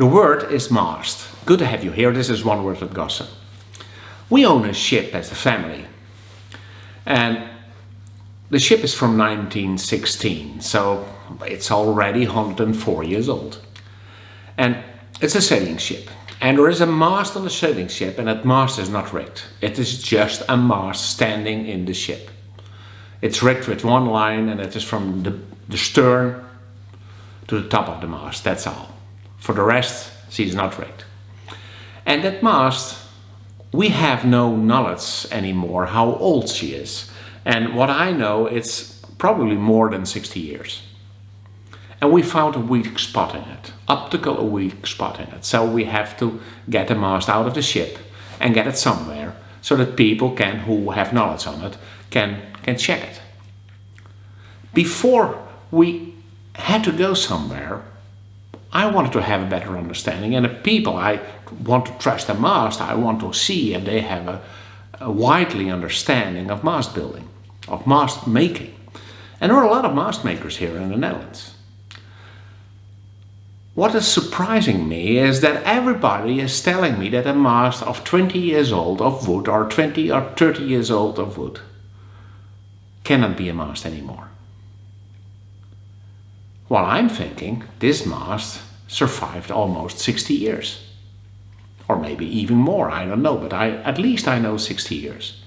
The word is mast. Good to have you here. This is One Word with Gosse. We own a ship as a family. And the ship is from 1916, so it's already 104 years old. And it's a sailing ship. And there is a mast on the sailing ship, and that mast is not rigged. It is just a mast standing in the ship. It's rigged with one line, and it is from the stern to the top of the mast. That's all. For the rest, she is not rigged. And that mast, we have no knowledge anymore how old she is. And what I know, it's probably more than 60 years. And we found a weak spot in it, optical a weak spot in it. So we have to get the mast out of the ship and get it somewhere so that people who have knowledge on it can check it. Before we had to go somewhere, I wanted to have a better understanding, and the people I want to trust the mast, I want to see if they have a widely understanding of mast building, of mast making. And there are a lot of mast makers here in the Netherlands. What is surprising me is that everybody is telling me that a mast of 20 years old of wood or 20 or 30 years old of wood cannot be a mast anymore. Well, I'm thinking this mast survived almost 60 years. Or maybe even more, I don't know, but at least I know 60 years.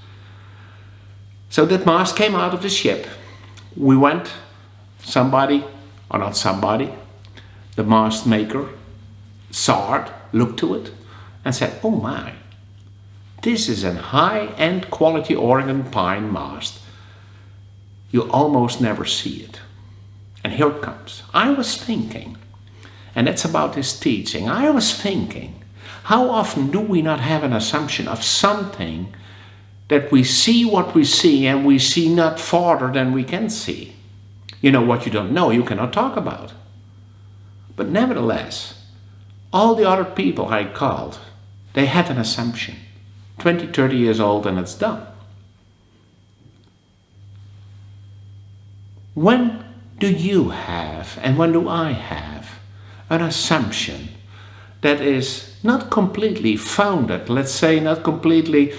So that mast came out of the ship. We went, somebody, or not somebody, the mast maker saw it, looked to it, and said, oh my, this is a high-end quality Oregon pine mast. You almost never see it. And here it comes. I was thinking, and that's about this teaching, I was thinking, how often do we not have an assumption of something that we see what we see and we see not farther than we can see? You know, what you don't know, you cannot talk about. But nevertheless, all the other people I called, they had an assumption. 20, 30 years old and it's done. When do you have, and when do I have, an assumption that is not completely founded, let's say not completely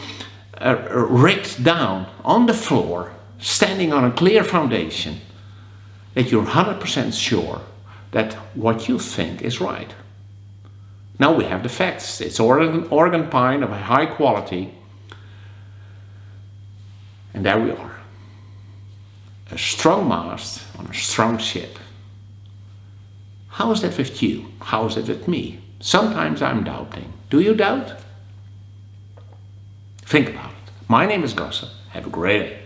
rigged down on the floor, standing on a clear foundation, that you're 100% sure that what you think is right? Now we have the facts. It's Oregon pine of a high quality, and there we are. A strong mast on a strong ship. How is that with you? How is it with me? Sometimes I'm doubting. Do you doubt? Think about it. My name is Gosse. Have a great day.